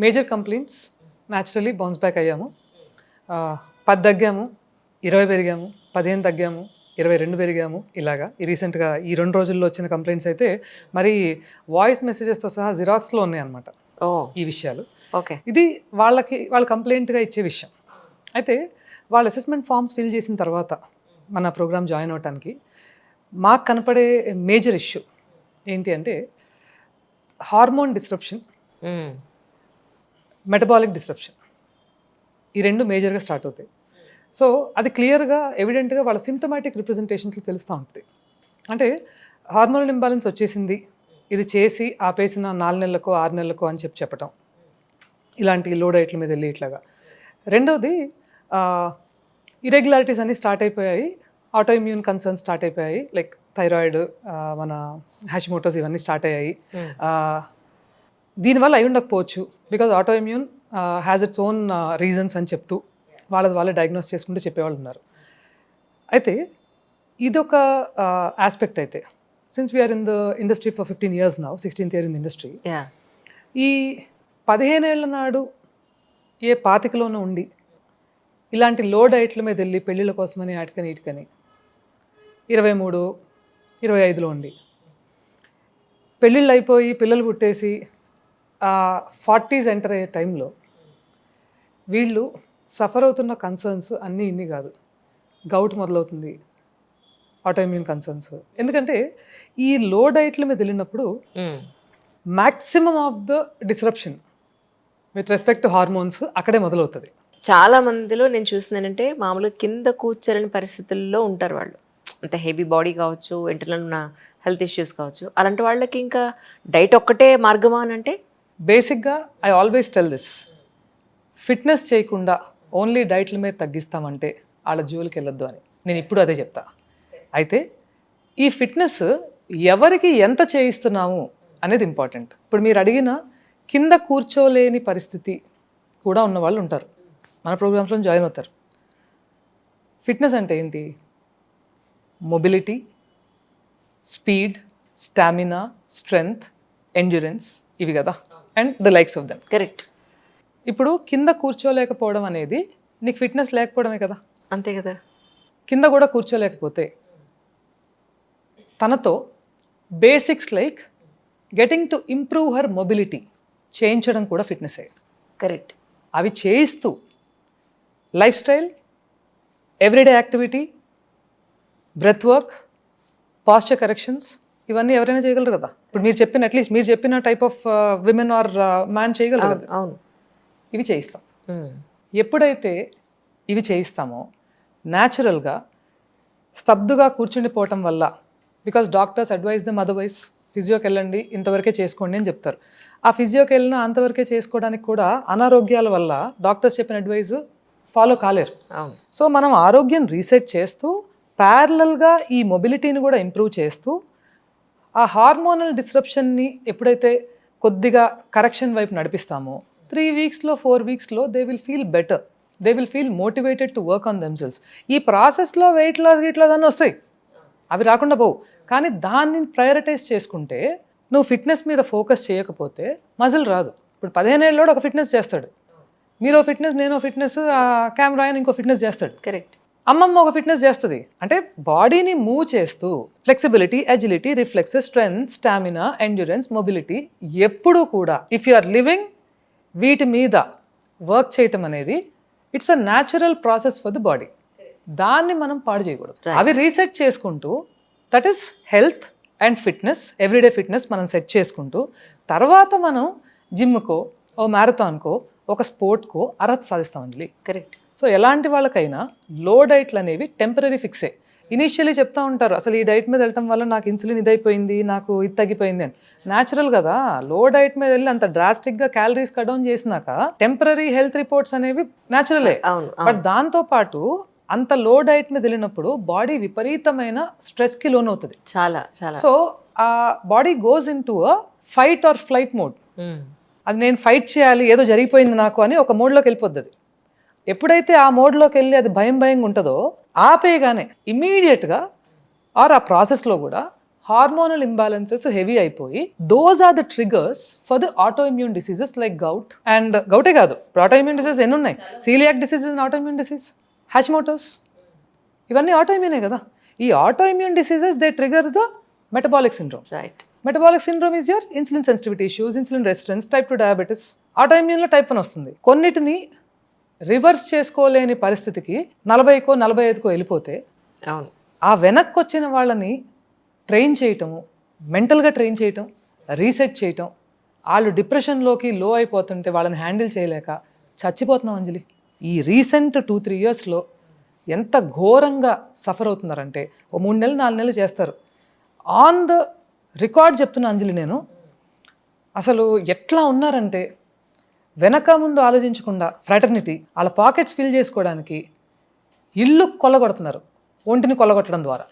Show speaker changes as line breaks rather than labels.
Major complaints naturally bounce back అయ్యాము. 10 తగ్గాము, 20 పెరిగాము, 15 తగ్గాము, 22 పెరిగాము. ఇలాగా రీసెంట్గా ఈ 2 రోజుల్లో వచ్చిన కంప్లైంట్స్ అయితే మరి వాయిస్ మెసేజెస్తో సహా జిరాక్స్లో ఉన్నాయన్నమాట ఈ విషయాలు.
ఓకే.
ఇది వాళ్ళ కంప్లైంట్గా ఇచ్చే విషయం. అయితే వాళ్ళ అసెస్మెంట్ ఫామ్స్ ఫిల్ చేసిన తర్వాత మన ప్రోగ్రామ్ జాయిన్ అవడానికి మాకు కనపడే మేజర్ ఇష్యూ ఏంటి అంటే హార్మోన్ డిస్రప్షన్, మెటబాలిక్ డిస్రప్షన్. ఈ 2 మేజర్గా స్టార్ట్ అవుతాయి. సో అది క్లియర్గా ఎవిడెంట్గా వాళ్ళ సిమ్టమాటిక్ రిప్రజెంటేషన్స్లో తెలుస్తూ ఉంటుంది. అంటే హార్మోనల్ ఇంబ్యాలెన్స్ వచ్చేసింది, ఇది చేసి ఆపేసిన 4 నెలలకో 6 నెలలకో అని చెప్పటం, ఇలాంటి లో డైట్ల మీద వెళ్ళి ఇట్లాగా. రెండోది ఇరెగ్యులారిటీస్ అన్నీ స్టార్ట్ అయిపోయాయి, ఆటో ఇమ్యూన్ కన్సర్న్స్ స్టార్ట్ అయిపోయాయి, లైక్ థైరాయిడ్, మన హ్యాషిమోటోస్ ఇవన్నీ స్టార్ట్ అయ్యాయి. దీనివల్ల అయి ఉండకపోవచ్చు, because auto immune has its own reasons అని చెప్తూ వాళ్ళే డయాగ్నోస్ చేసుకుంటూ చెప్పేవాళ్ళు ఉన్నారు. అయితే ఇదొక ఆస్పెక్ట్. అయితే since we are in the industry for 15 years now, 16th year in the industry. ఈ 15 ఏళ్ల నాడు ఏ 25లోనూ ఉండి ఇలాంటి లో డైట్ల మీద వెళ్ళి పెళ్ళిళ్ళ కోసమని ఆటికని ఇటుకని 23, 25లో ఉండి పెళ్ళిళ్ళు అయిపోయి పిల్లలు పుట్టేసి 40s ఎంటర్ అయ్యే టైంలో వీళ్ళు సఫర్ అవుతున్న కన్సర్న్స్ అన్నీ ఇన్ని కాదు. గౌట్ మొదలవుతుంది, ఆటోఇమ్యూన్ కన్సర్న్స్. ఎందుకంటే ఈ లో డైట్ల మీద వెళ్ళినప్పుడు maximum of the disruption with respect to hormones అక్కడే మొదలవుతుంది.
చాలా మందిలో నేను చూసిందేంటంటే మామూలుగా కింద కూర్చోలేని పరిస్థితుల్లో ఉంటారు వాళ్ళు. అంత హెవీ బాడీ కావచ్చు, ఇంటర్నల్ ఉన్న హెల్త్ ఇష్యూస్ కావచ్చు. అలాంటి వాళ్ళకి ఇంకా డైట్ ఒక్కటే మార్గమా అని అంటే
బేసిక్గా I always tell this, fitness చేయకుండా ఓన్లీ డైట్ల మీద తగ్గిస్తామంటే వాళ్ళ జోలికి వెళ్ళొద్దు అని నేను ఇప్పుడు అదే చెప్తా. అయితే ఈ ఫిట్నెస్ ఎవరికి ఎంత చేయిస్తున్నాము అనేది ఇంపార్టెంట్. ఇప్పుడు మీరు అడిగిన కింద కూర్చోలేని పరిస్థితి కూడా ఉన్న వాళ్ళు ఉంటారు, మన ప్రోగ్రామ్స్లో జాయిన్ అవుతారు. ఫిట్నెస్ అంటే ఏంటి? Mobility, speed, stamina, strength, endurance, ఇవి కదా, and the likes of them.
Correct.
ఇప్పుడు కింద కూర్చోలేకపోవడం అనేది నీకు ఫిట్నెస్ లేకపోవడమే కదా.
అంతే కదా.
కింద కూడా కూర్చోలేకపోతే తనతో basics like getting to improve her mobility చేయించడం కూడా ఫిట్నెస్.
కరెక్ట్.
అవి చేయిస్తూ lifestyle, everyday activity, breath work, posture corrections, ఇవన్నీ ఎవరైనా చేయగలరు కదా. ఇప్పుడు మీరు చెప్పిన అట్లీస్ట్ మీరు చెప్పిన type of women or man చేయగలరు కదా.
అవును.
ఇవి చేయిస్తాం. ఎప్పుడైతే ఇవి చేయిస్తామో న్యాచురల్గా స్తబ్దుగా కూర్చుండిపోవటం వల్ల, because doctors advise them otherwise, ఫిజియోకి వెళ్ళండి ఇంతవరకే చేసుకోండి అని చెప్తారు. ఆ ఫిజియోకి వెళ్ళినా అంతవరకే చేసుకోవడానికి కూడా అనారోగ్యాల వల్ల డాక్టర్స్ చెప్పిన అడ్వైజ్ ఫాలో కాలేరు. సో మనం ఆరోగ్యం రీసెట్ చేస్తూ ప్యారలల్గా ఈ మొబిలిటీని కూడా ఇంప్రూవ్ చేస్తూ ఆ హార్మోనల్ డిస్రప్షన్ని ఎప్పుడైతే కొద్దిగా కరెక్షన్ వైపు నడిపిస్తామో 3 weeksలో 4 weeksలో they will feel better, they will feel motivated to work on themselves. ఈ ప్రాసెస్లో వెయిట్ లాస్ అన్నీ వస్తాయి, అవి రాకుండా పోవు. కానీ దాన్ని ప్రయారిటైజ్ చేసుకుంటే, నువ్వు ఫిట్నెస్ మీద ఫోకస్ చేయకపోతే మజిల్ రాదు. ఇప్పుడు 15 ఏళ్ళలో ఒక ఫిట్నెస్ చేస్తాడు, మీరు ఫిట్నెస్, నేను ఫిట్నెస్, కెమెరా ఆయన ఇంకో ఫిట్నెస్ చేస్తాడు.
కరెక్ట్.
అమ్మమ్మ ఒక ఫిట్నెస్ చేస్తుంది. అంటే బాడీని మూవ్ చేస్తూ flexibility, agility, reflexes, strength, stamina, endurance, mobility ఎప్పుడూ కూడా ఇఫ్ యు ఆర్ లివింగ్ వీటి మీద వర్క్ చేయటం అనేది it's a natural process for the body. దాన్ని మనం పాడు చేయకూడదు. అవి రీసెట్ చేసుకుంటూ, that is health and fitness, everyday fitness మనం సెట్ చేసుకుంటూ తర్వాత మనం జిమ్కో, ఓ మ్యారథాన్కో, ఒక స్పోర్ట్కో అర్హత సాధిస్తాం అంజలి.
కరెక్ట్.
సో ఎలాంటి వాళ్ళకైనా లో డైట్లు అనేవి టెంపరీ ఫిక్సే. ఇనీషియలీ చెప్తా ఉంటారు, అసలు ఈ డైట్ మీద వెళ్ళటం వల్ల నాకు ఇన్సులిన్ ఇదైపోయింది, నాకు ఇది తగ్గిపోయింది అని. న్యాచురల్ కదా. లో డైట్ మీద వెళ్ళి అంత డ్రాస్టిక్గా క్యాలరీస్ కట్ డౌన్ చేసినాక టెంపరీ హెల్త్ రిపోర్ట్స్ అనేవి న్యాచురలే. బట్ దాంతోపాటు అంత లో డైట్ మీద వెళ్ళినప్పుడు బాడీ విపరీతమైన స్ట్రెస్కి లోన్ అవుతుంది.
చాలా చాలా.
సో ఆ body goes in to a fight or flight mode. అది నేను ఫైట్ చేయాలి, ఏదో జరిగిపోయింది నాకు అని ఒక మోడ్లోకి వెళ్ళిపోద్ది. అది ఎప్పుడైతే ఆ మోడ్లోకి వెళ్ళి అది భయంగా ఉంటుందో ఆపేయగానే ఇమీడియట్గా ఆర్ ఆ ప్రాసెస్లో కూడా హార్మోనల్ ఇంబ్యాలెన్సెస్ హెవీ అయిపోయి those are the triggers for the autoimmune diseases like gout. And గౌటే కాదు, ఆటోఇమ్యూన్ డిసీజ్ ఎన్ని ఉన్నాయి? Celiac disease is autoimmune disease, Hashimoto's, ఇవన్నీ ఆటోఇమ్యూనే కదా. ఈ autoimmune diseases they trigger the metabolic syndrome.
Right.
Metabolic syndrome is your insulin sensitivity issues, insulin resistance, type 2 diabetes. ఆటోఇమ్యూన్లో type 1 వస్తుంది. కొన్నిటిని రివర్స్ చేసుకోలేని పరిస్థితికి 40కో 45కో వెళ్ళిపోతే
అవును.
ఆ వెనక్కి వచ్చిన వాళ్ళని ట్రైన్ చేయటము, మెంటల్గా ట్రైన్ చేయటం, రీసెట్ చేయటం, వాళ్ళు డిప్రెషన్లోకి లో అయిపోతుంటే వాళ్ళని హ్యాండిల్ చేయలేక చచ్చిపోతున్నాం అంజలి. ఈ రీసెంట్ 2-3 ఇయర్స్లో ఎంత ఘోరంగా సఫర్ అవుతున్నారంటే, ఓ 3 నెలలు 4 నెలలు చేస్తారు. ఆన్ ద రికార్డ్ చెప్తున్నా అంజలి నేను, అసలు ఎట్లా ఉన్నారంటే వెనక ముందు ఆలోచించకుండా ఫ్రాటర్నిటీ వాళ్ళ పాకెట్స్ ఫిల్ చేసుకోవడానికి ఇల్లు కొల్లగొడుతున్నారు, ఒంటిని కొల్లగొట్టడం ద్వారా.